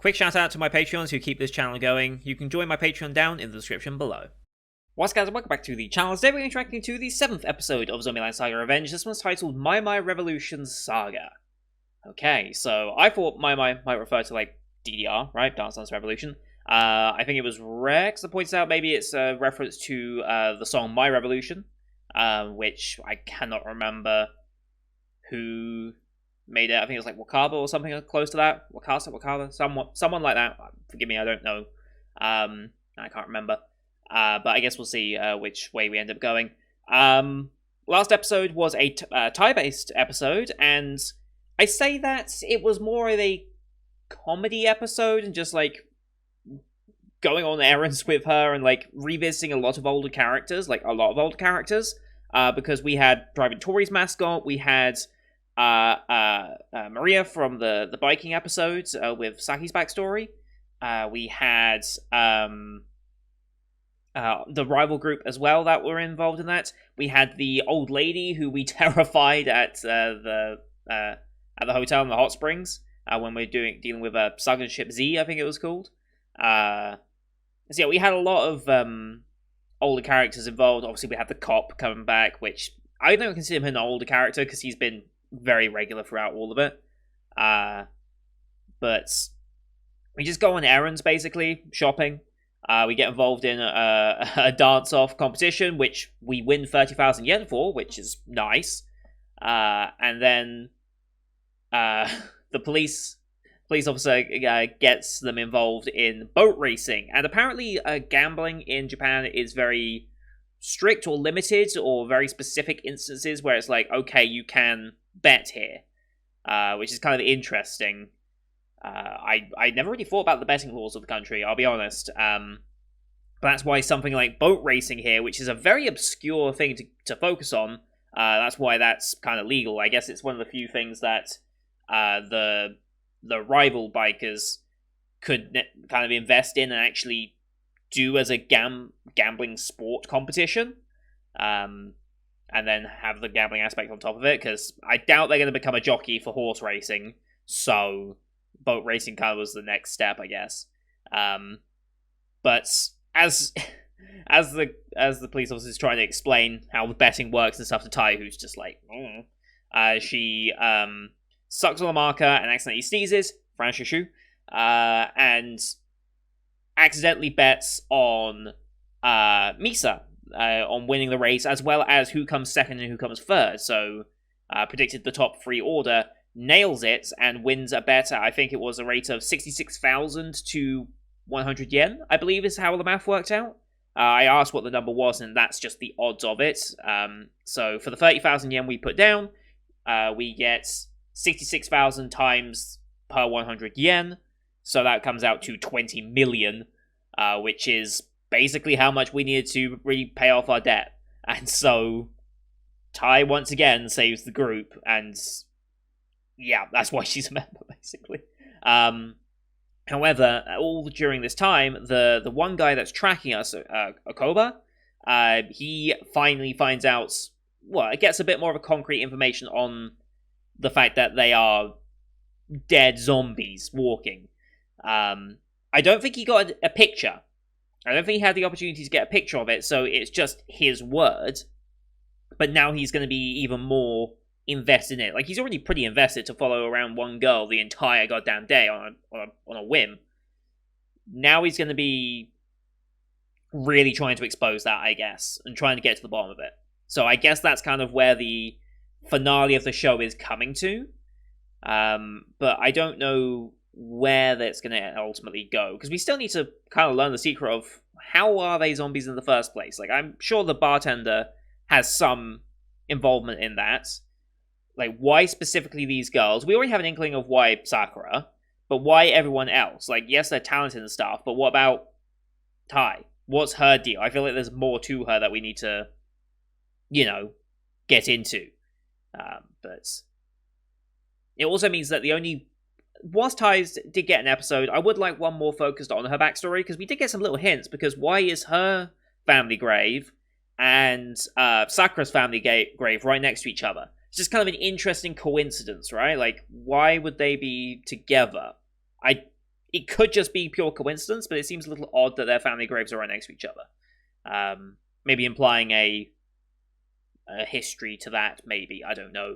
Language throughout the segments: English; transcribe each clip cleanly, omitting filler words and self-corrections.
Quick shout out to my Patreons who keep this channel going. You can join my Patreon down in the description below. What's guys, welcome back to the channel. Today we're interacting to the 7th episode of Zombie Land Saga Revenge. This one's titled My Revolution Saga. Okay, so I thought My might refer to like DDR, right? Dance Dance Revolution. I think it was Rex that points out maybe it's a reference to the song My Revolution, which I cannot remember who made it. I think it was like Wakaba or something close to that. Wakaba, someone like that. Forgive me, I don't know. I can't remember. But I guess we'll see which way we end up going. Last episode was a Thai-based episode, and I say that it was more of a comedy episode and just like going on errands with her and like revisiting a lot of older characters, because we had Driving Tori's mascot, we had Maria from the biking episodes with Saki's backstory, we had the rival group as well that were involved in that. We had the old lady who we terrified at the hotel in the hot springs when we were dealing with Sagan Ship Z, I think it was called. So yeah, we had a lot of older characters involved. Obviously, we had the cop coming back, which I don't consider him an older character because he's been very regular throughout all of it. But we just go on errands, basically, shopping. We get involved in a dance-off competition, which we win 30,000 yen for, which is nice. And then the police officer gets them involved in boat racing. And apparently gambling in Japan is very strict or limited, or very specific instances where it's like, okay, you can bet here, which is kind of interesting. I never really thought about the betting laws of the country, I'll be honest. But that's why something like boat racing here, which is a very obscure thing to focus on, that's why that's kind of legal. I guess it's one of the few things that the rival bikers could kind of invest in and actually do as a gambling sport competition. And then have the gambling aspect on top of it, because I doubt they're going to become a jockey for horse racing, so boat racing kind of was the next step, I guess. But as the police officer is trying to explain how the betting works and stuff to Tai, who's just like, she sucks on the marker and accidentally sneezes, Francishu, and accidentally bets on Misa on winning the race, as well as who comes second and who comes third. So predicted the top three order, nails it, and wins a bet at, I think it was a rate of 66,000 to 100 yen, I believe is how the math worked out. I asked what the number was, and that's just the odds of it. So for the 30,000 yen we put down, we get 66,000 times per 100 yen, so that comes out to 20 million, which is basically how much we needed to really pay off our debt. And so Tai once again saves the group, and yeah, that's why she's a member, basically. However, all during this time, the one guy that's tracking us, Okoba, he finally finds out, well, it gets a bit more of a concrete information on the fact that they are dead zombies walking. I don't think he got a picture. I don't think he had the opportunity to get a picture of it, so it's just his word. But now he's going to be even more invested in it. Like, he's already pretty invested to follow around one girl the entire goddamn day on a whim. Now he's going to be really trying to expose that, I guess, and trying to get to the bottom of it. So I guess that's kind of where the finale of the show is coming to. But I don't know where that's going to ultimately go, because we still need to kind of learn the secret of how are they zombies in the first place. Like, I'm sure the bartender has some involvement in that. Like, why specifically these girls? We already have an inkling of why Sakura, but why everyone else? Like, yes, they're talented and stuff, but what about Tai? What's her deal? I feel like there's more to her that we need to, get into. But it also means that whilst Tai did get an episode, I would like one more focused on her backstory, because we did get some little hints, because why is her family grave and Sakura's family grave right next to each other? It's just kind of an interesting coincidence, right? Like, why would they be together? I it could just be pure coincidence, but it seems a little odd that their family graves are right next to each other. Maybe implying a history to that, maybe. I don't know.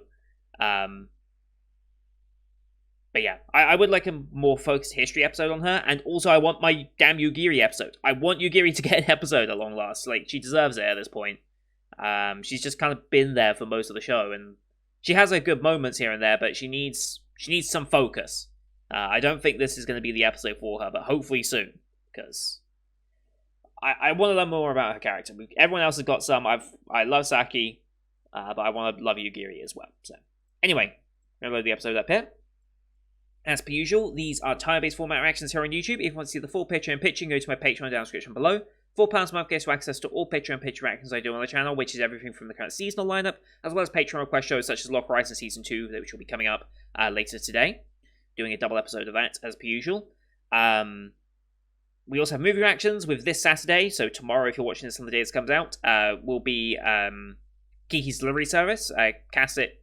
But yeah, I would like a more focused history episode on her, and also I want my damn Yugiri episode. I want Yugiri to get an episode at long last. Like, she deserves it at this point. She's just kind of been there for most of the show, and she has her good moments here and there, but she needs some focus. I don't think this is going to be the episode for her, but hopefully soon, because I want to learn more about her character. Everyone else has got some. I love Saki, but I want to love Yugiri as well. So anyway, I'm going to load the episode up here. As per usual, these are time-based format reactions here on YouTube. If you want to see the full picture and pitching, go to my Patreon down in the description below. £4 a month gets you access to all picture and pitch reactions I do on the channel, which is everything from the current seasonal lineup, as well as Patreon request shows such as Lock Horizon Season 2, which will be coming up later today. Doing a double episode of that, as per usual. We also have movie reactions with this Saturday, so tomorrow, if you're watching this on the day this comes out, will be Kiki's Delivery Service, a classic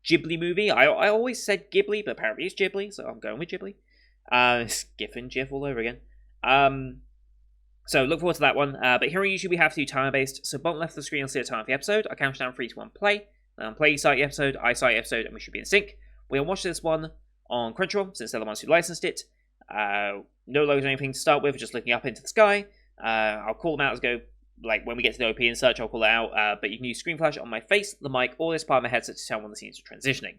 Ghibli movie. I always said Ghibli, but apparently it's Ghibli, so I'm going with Ghibli. It's GIF and GIF all over again. So look forward to that one. But here on YouTube we have to do timer-based, so bottom left of the screen will see the time of the episode. I count down 3, 2, 1, play. Then play, start the episode, I start the episode, and we should be in sync. We'll watch this one on Crunchyroll, since they're the ones who licensed it. No logos or anything to start with, just looking up into the sky. I'll call them out as go. Like, when we get to the OP and such, I'll call it out, but you can use screen flash on my face, the mic, or this part of my headset to tell when the scenes are transitioning.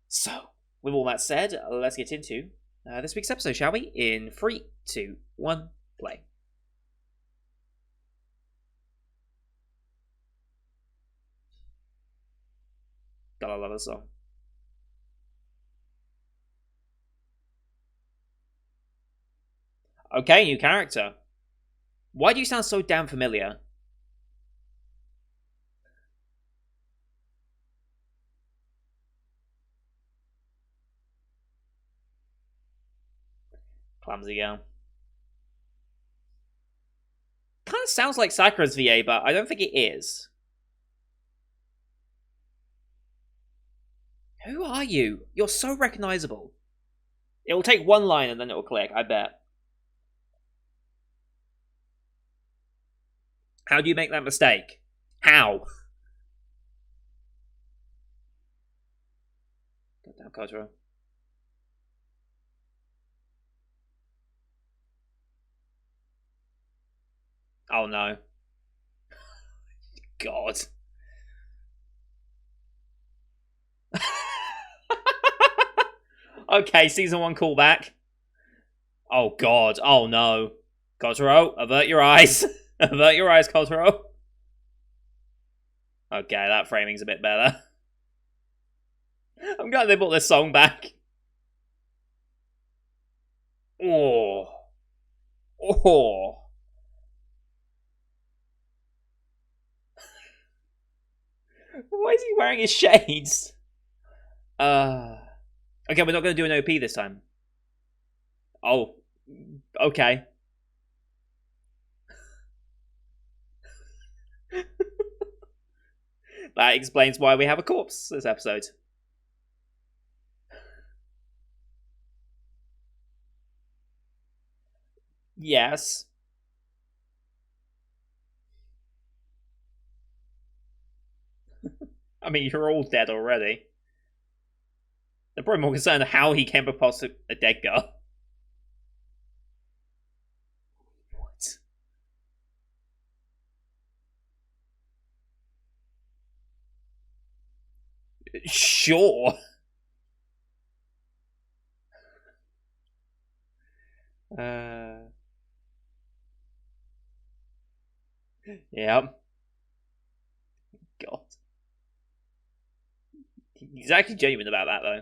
So, with all that said, let's get into this week's episode, shall we? In 3, 2, 1, play. Gotta love this song. Okay, new character. Why do you sound so damn familiar? Clumsy girl. Kind of sounds like Sakura's VA, but I don't think it is. Who are you? You're so recognizable. It will take one line and then it will click, I bet. How do you make that mistake? How? Goddamn Kotaro. Oh no. God. Okay, season 1 callback. Oh god. Oh no. Kotaro, avert your eyes. Avert your eyes, Kotaro. Okay, that framing's a bit better. I'm glad they brought this song back. Oh. Oh. Why is he wearing his shades? Okay, we're not going to do an OP this time. Oh. Okay. That explains why we have a corpse this episode. Yes. I mean, you're all dead already. They're probably more concerned how he came across a dead girl. What? Sure. Yeah. God. He's actually genuine about that, though.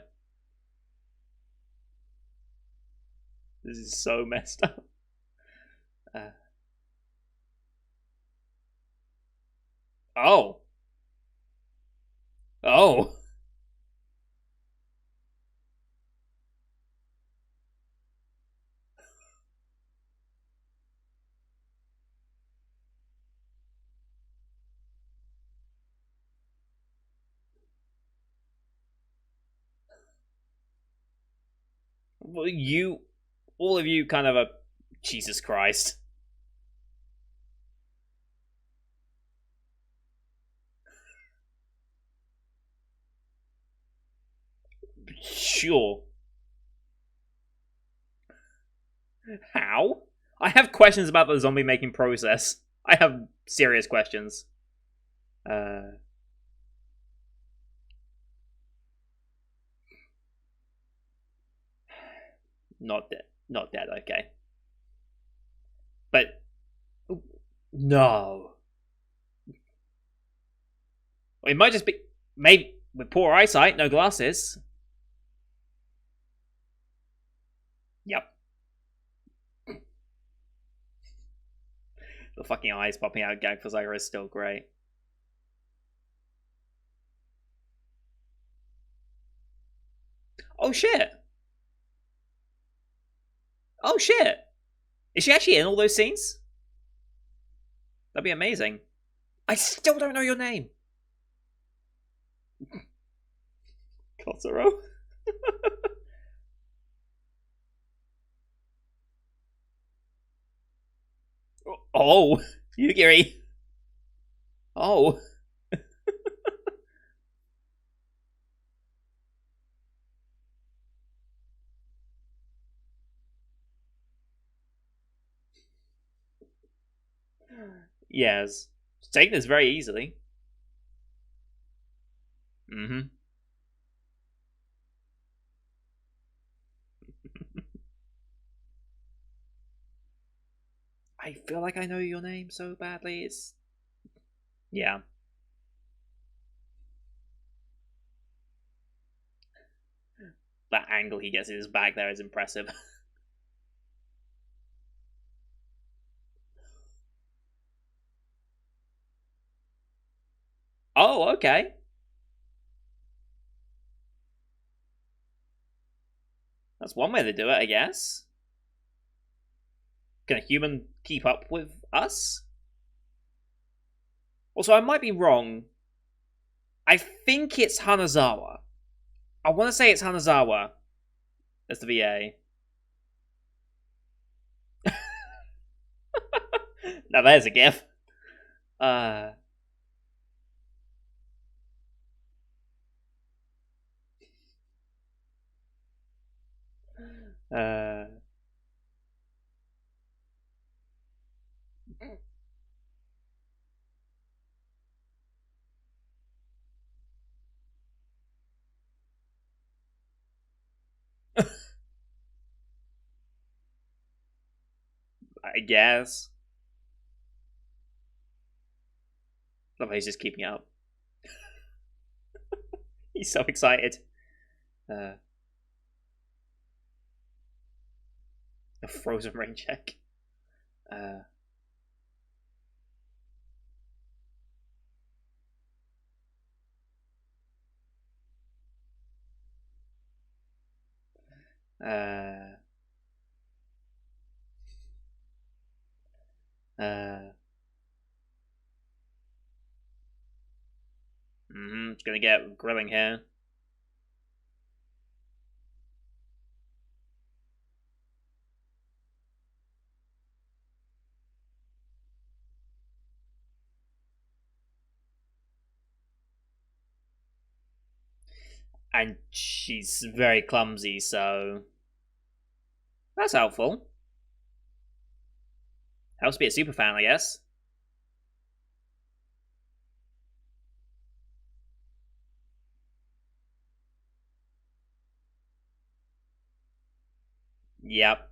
This is so messed up. Oh. Oh. Well, you all of you kind of a Jesus Christ. Sure. How? I have questions about the zombie making process. I have serious questions. Not dead. Not dead, okay. But no. It might just be maybe with poor eyesight, no glasses. Yep. The fucking eyes popping out of gag for Zyra is still great. Oh shit. Oh shit. Is she actually in all those scenes? That'd be amazing. I still don't know your name. Kotaro? Oh, Yugiri. Oh. Yes. She's taking this very easily. Mm-hmm. I feel like I know your name so badly. It's... Yeah. That angle he gets in his back there is impressive. Oh, okay. That's one way to do it, I guess. Can a human keep up with us? Also, I might be wrong. I think it's Hanazawa. I want to say it's Hanazawa as the VA. Now there's a gif. Uh... I guess. Love how he's just keeping up. He's so excited. A frozen rain check. Uh, gonna get grilling here. And she's very clumsy, so that's helpful. Helps be a super fan, I guess. Yep.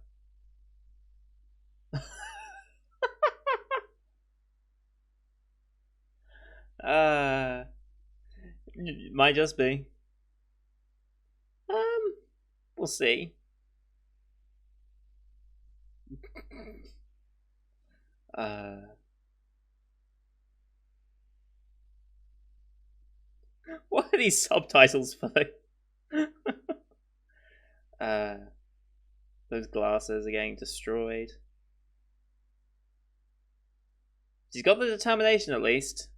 Might just be. We'll see. What are these subtitles for? Those glasses are getting destroyed. She's got the determination, at least.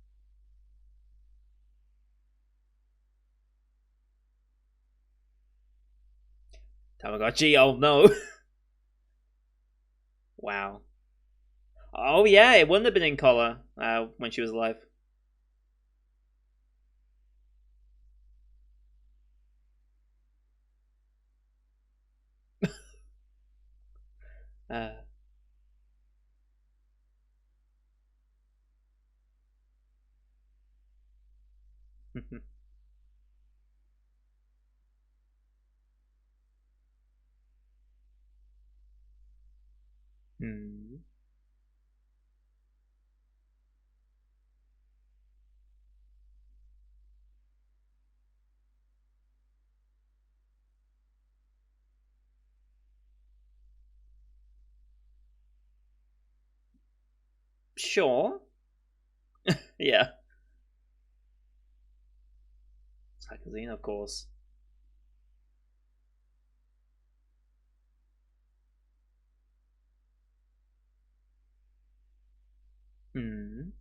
Tamagotchi, oh no. Wow. Oh yeah, it wouldn't have been in color when she was alive. Uh, hmm. Sure. Yeah. Sakazine, of course. Hmm.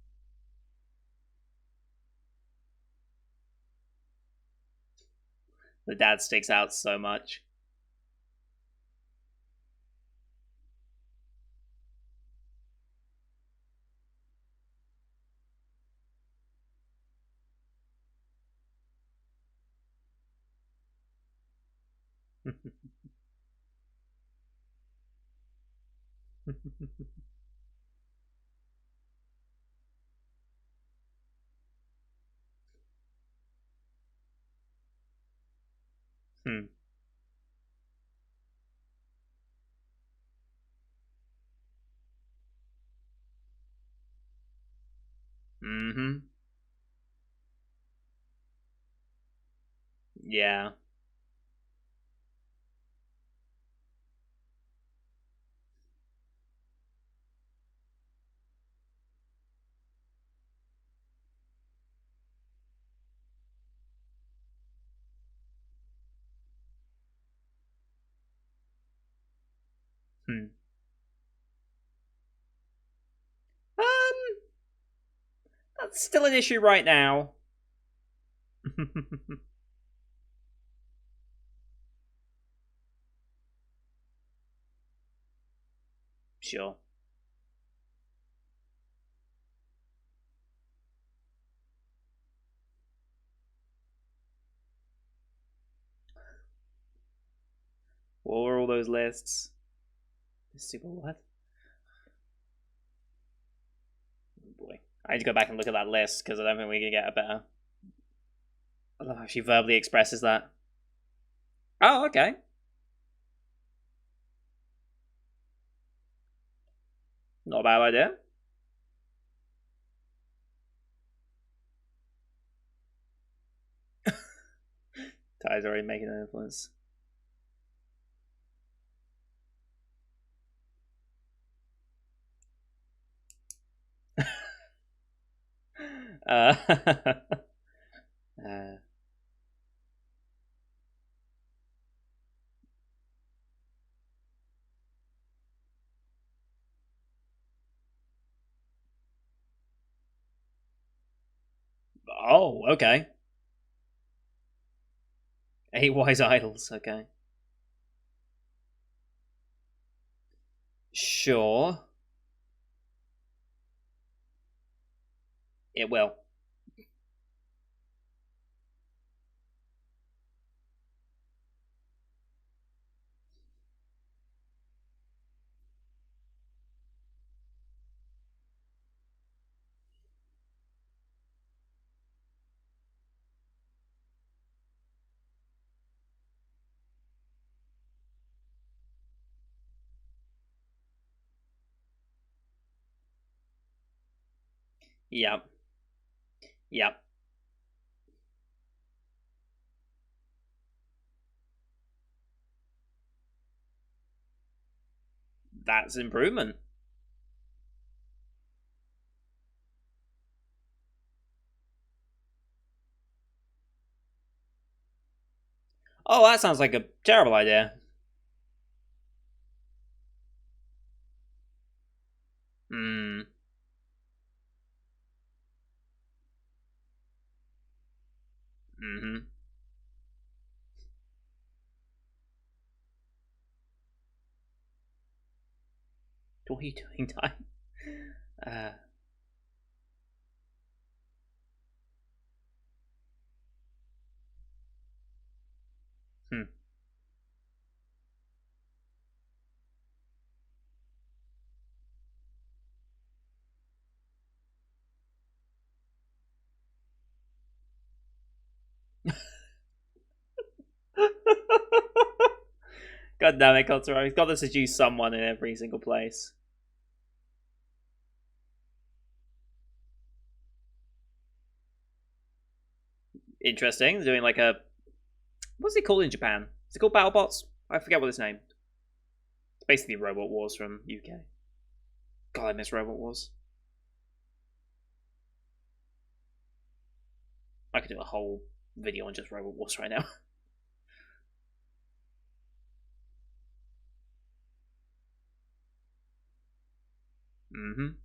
The dad sticks out so much. Hmm. Mm-hmm. Yeah. Hmm. Um, that's still an issue right now. Sure. What were all those lists? Super what? Oh boy. I need to go back and look at that list because I don't think we can get a better. I love how she verbally expresses that. Oh, okay. Not a bad idea. Ty's already making an influence. uh, uh, oh, okay. Eight wise idols. Okay. Sure. It will. Yep. Yep. That's improvement. Oh, that sounds like a terrible idea. Hmm. Mm-hmm. What are you doing, Ty? Uh, hmm. God damn it, Kotsuro. He's got to seduce someone in every single place. Interesting. Doing like a. What's it called in Japan? Is it called BattleBots? I forget what it's named. It's basically Robot Wars from UK. God, I miss Robot Wars. I could do a whole video on just Robot Wars right now. Mm-hmm.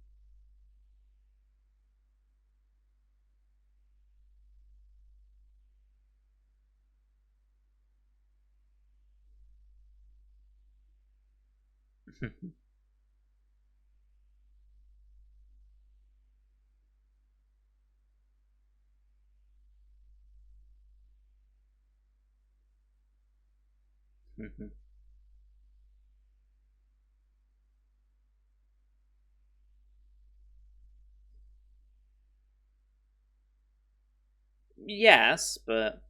Yes, but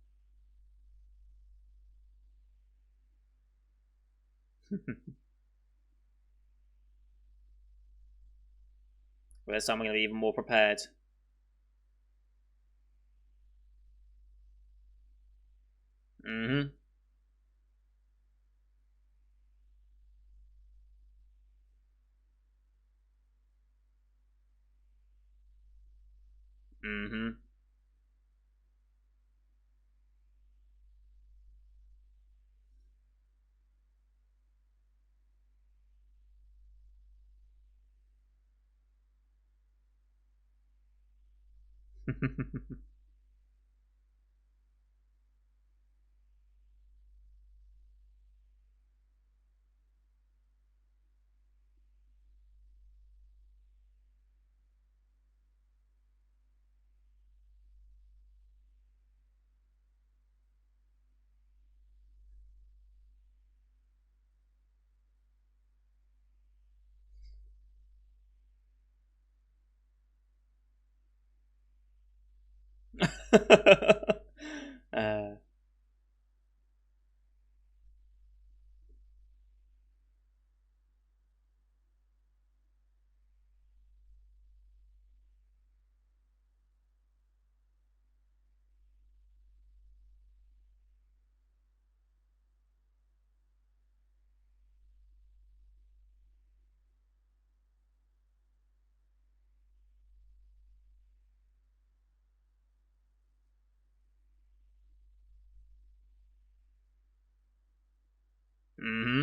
this time I'm going to be even more prepared. Mm-hmm. Mm-hmm. uh, mm-hmm.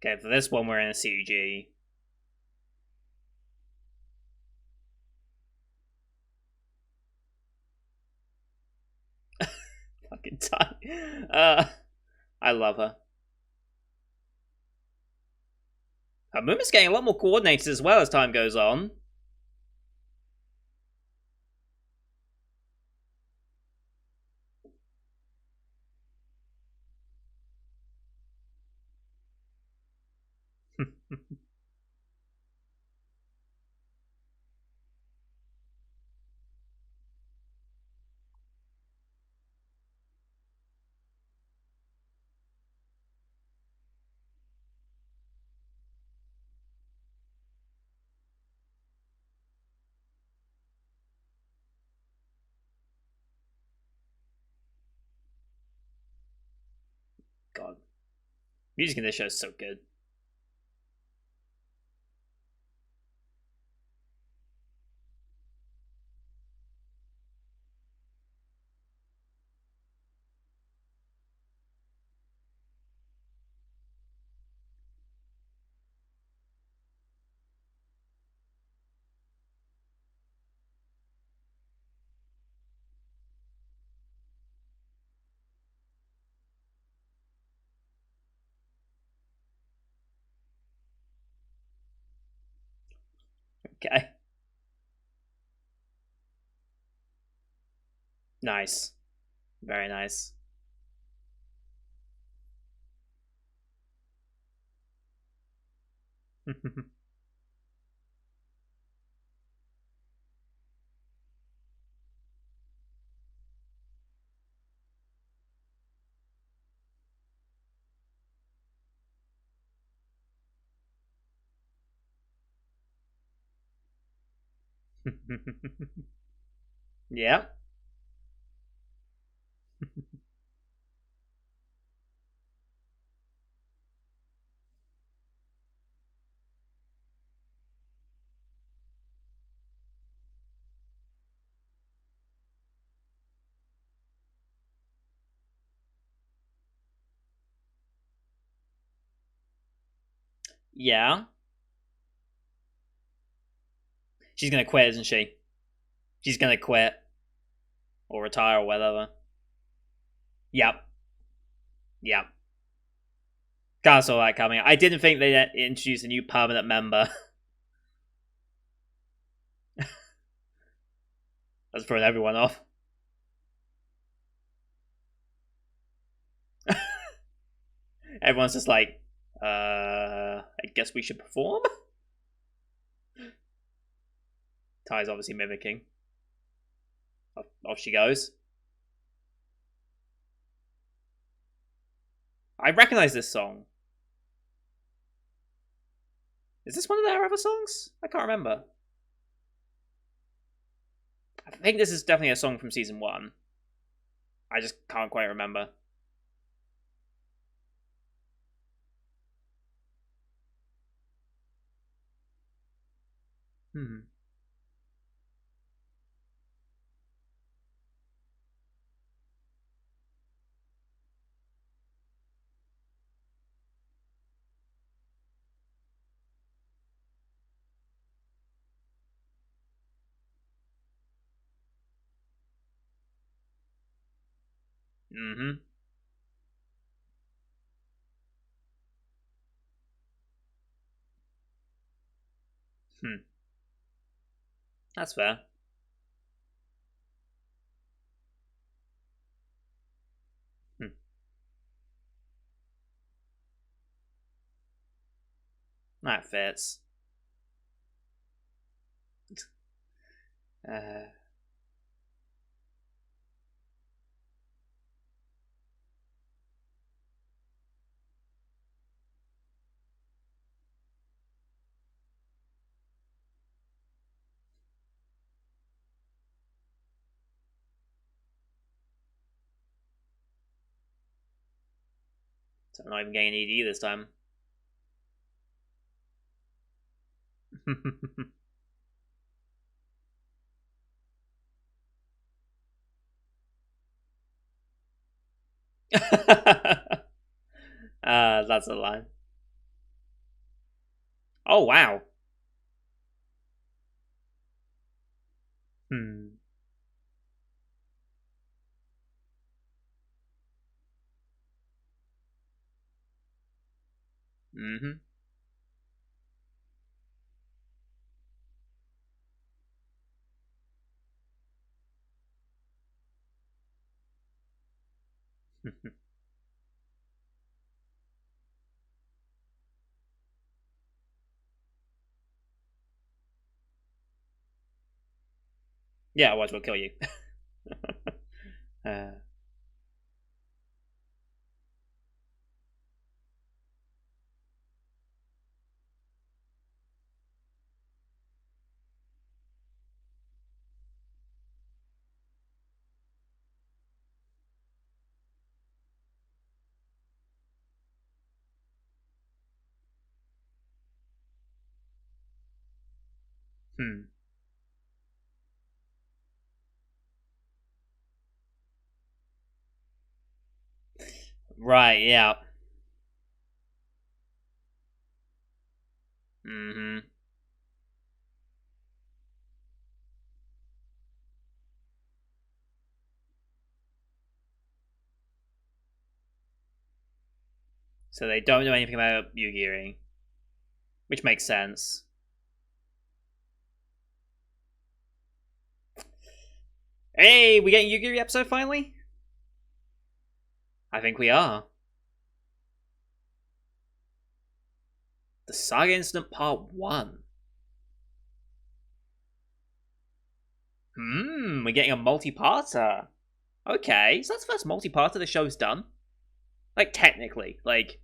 Okay, for this one we're in a CG. Fucking Ty. I love her. Her movement's getting a lot more coordinated as well as time goes on. God, music in this show is so good. Okay. Nice. Very nice. Yeah. Yeah. She's gonna quit, isn't she? She's gonna quit or retire or whatever. Yep. Yep. Kind of saw that coming. I didn't think they'd introduce a new permanent member. That's throwing everyone off. Everyone's just like, I guess we should perform? Ty's obviously mimicking. Off she goes. I recognize this song. Is this one of their other songs? I can't remember. I think this is definitely a song from season 1. I just can't quite remember. Hmm. Mm-hmm. Hmm. That's fair. Hmm. That fits. Uh, so I'm not even getting an ED this time. That's a line. Oh wow. Hmm. Mm-hmm. Yeah, otherwise we'll kill you. uh, hmm. Right. Yeah. Mm-hmm. So they don't know anything about Yu-Gi-Oh, which makes sense. Hey, we getting Yu-Gi-Oh episode finally? I think we are. The Saga Incident Part 1. We're getting a multi-parter. Okay, so that's the first multi-parter the show's done. Like, technically. Like,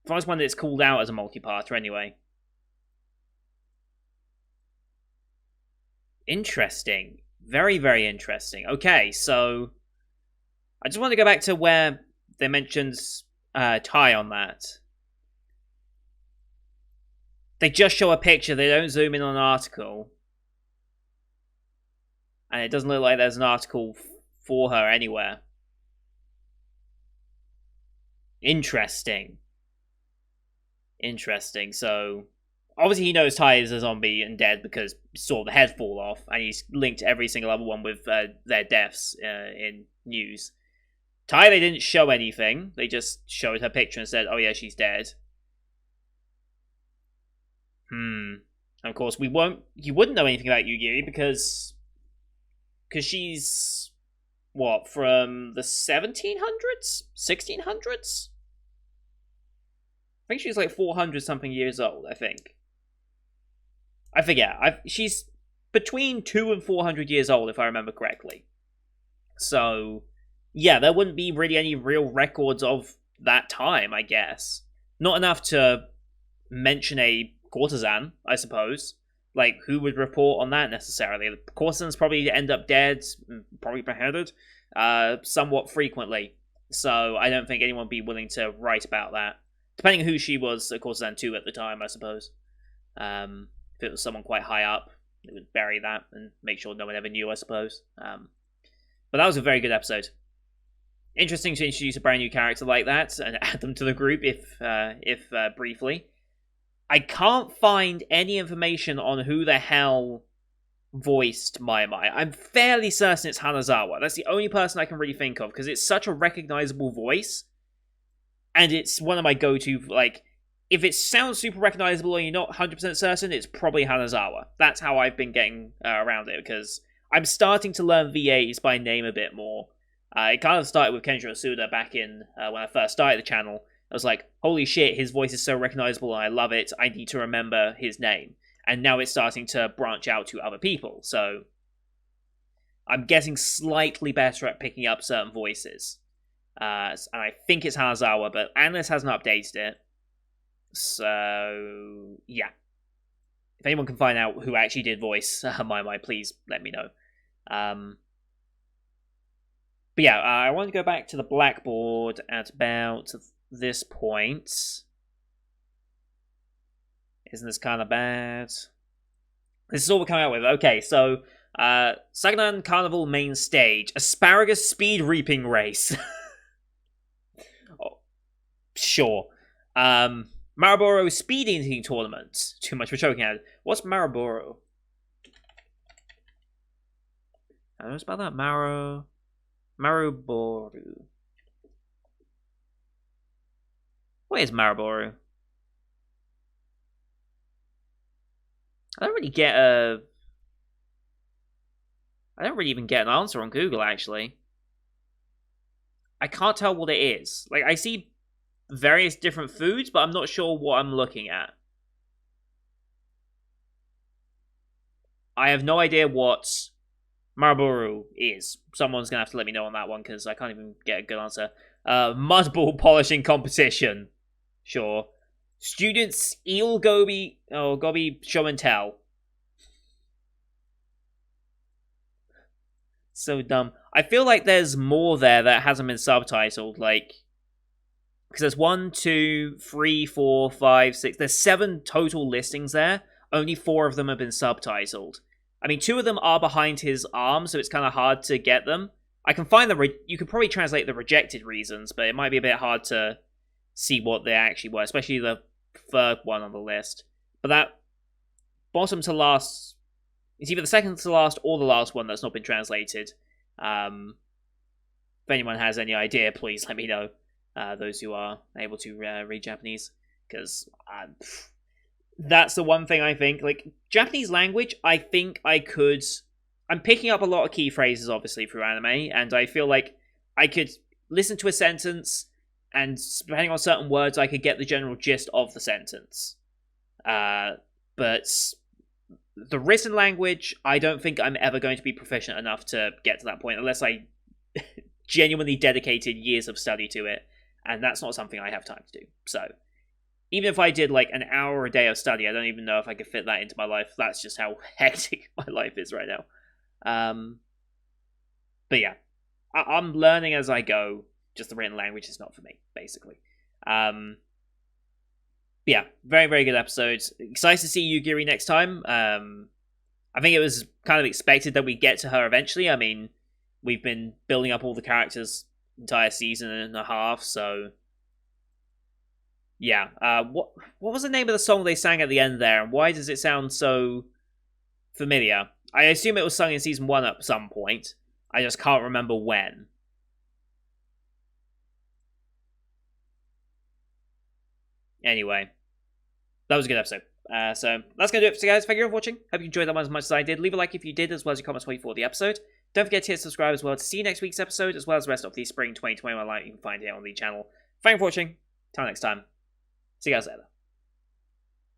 first one that's called out as a multi-parter anyway. Interesting. Very, very interesting. Okay, so I just want to go back to where they mentioned Ty on that. They just show a picture, they don't zoom in on an article. And it doesn't look like there's an article for her anywhere. Interesting. So obviously he knows Ty is a zombie and dead because he saw the head fall off, and he's linked every single other one with their deaths in news. Ty, they didn't show anything. They just showed her picture and said, "Oh yeah, she's dead." And of course, you wouldn't know anything about Yu-Gi because she's what, from the 1700s, 1600s. I think she's like 400 something years old. I think. I forget. She's between 200 and 400 years old, if I remember correctly. So, yeah, there wouldn't be really any real records of that time, I guess. Not enough to mention a courtesan, I suppose. Like, who would report on that necessarily? The courtesans probably end up dead, probably beheaded, somewhat frequently. So I don't think anyone would be willing to write about that. Depending on who she was, a courtesan too at the time, I suppose. If it was someone quite high up, they would bury that and make sure no one ever knew, I suppose. But that was a very good episode. Interesting to introduce a brand new character like that and add them to the group, if briefly. I can't find any information on who the hell voiced Mai. I'm fairly certain it's Hanazawa. That's the only person I can really think of, because it's such a recognizable voice. And it's one of my go-to, like, if it sounds super recognizable and you're not 100% certain, it's probably Hanazawa. That's how I've been getting around it, because I'm starting to learn VAs by name a bit more. It kind of started with Kenjiro Suda back in when I first started the channel. I was like, holy shit, his voice is so recognizable and I love it, I need to remember his name. And now it's starting to branch out to other people, so I'm getting slightly better at picking up certain voices. And I think it's Hanazawa, but Analyst hasn't updated it. So, yeah. If anyone can find out who actually did voice Mai, please let me know. But yeah, I want to go back to the blackboard at about this point. Isn't this kind of bad? This is all we're coming out with. Okay, so Saganan Carnival main stage. Asparagus speed reaping race. Oh, sure. Marlboro speed eating tournament. Too much for choking at. What's Marlboro? I don't know about that. Marlboro. What is Marlboro? I don't really even get an answer on Google, actually. I can't tell what it is. Like, I see various different foods, but I'm not sure what I'm looking at. I have no idea what Marlboro is. Someone's going to have to let me know on that one, because I can't even get a good answer. Mudball polishing competition. Sure. Students eel gobi show and tell. So dumb. I feel like there's more there that hasn't been subtitled, like, because there's 1, 2, 3, 4, 5, 6. There's 7 total listings there. Only 4 of them have been subtitled. I mean, 2 of them are behind his arm, so it's kind of hard to get them. I can find you could probably translate the rejected reasons, but it might be a bit hard to see what they actually were, especially the 3rd one on the list. But that bottom to last, it's either the second to last or the last one that's not been translated. If anyone has any idea, please let me know. Those who are able to read Japanese, because that's the one thing I think. Like, Japanese language, I think I could I'm picking up a lot of key phrases, obviously, through anime, and I feel like I could listen to a sentence, and depending on certain words, I could get the general gist of the sentence. But the written language, I don't think I'm ever going to be proficient enough to get to that point, unless I genuinely dedicated years of study to it, and that's not something I have time to do. So, even if I did like an hour a day of study, I don't even know if I could fit that into my life. That's just how hectic my life is right now. But yeah, I'm learning as I go. Just the written language is not for me, basically. Yeah, very, very good episodes. Excited to see Yugiri next time. I think it was kind of expected that we get to her eventually. I mean, we've been building up all the characters entire season and a half, so yeah. What was the name of the song they sang at the end there, and why does it sound so familiar? I assume it was sung in season 1 at some point. I just can't remember when. Anyway, that was a good episode. So that's going to do it for today, guys. Thank you for watching. Hope you enjoyed that one as much as I did. Leave a like if you did, as well as your comments for you for the episode. Don't forget to hit subscribe as well to see next week's episode, as well as the rest of the spring 2021 light you can find here on the channel. Thank you for watching. Till next time. See you guys later.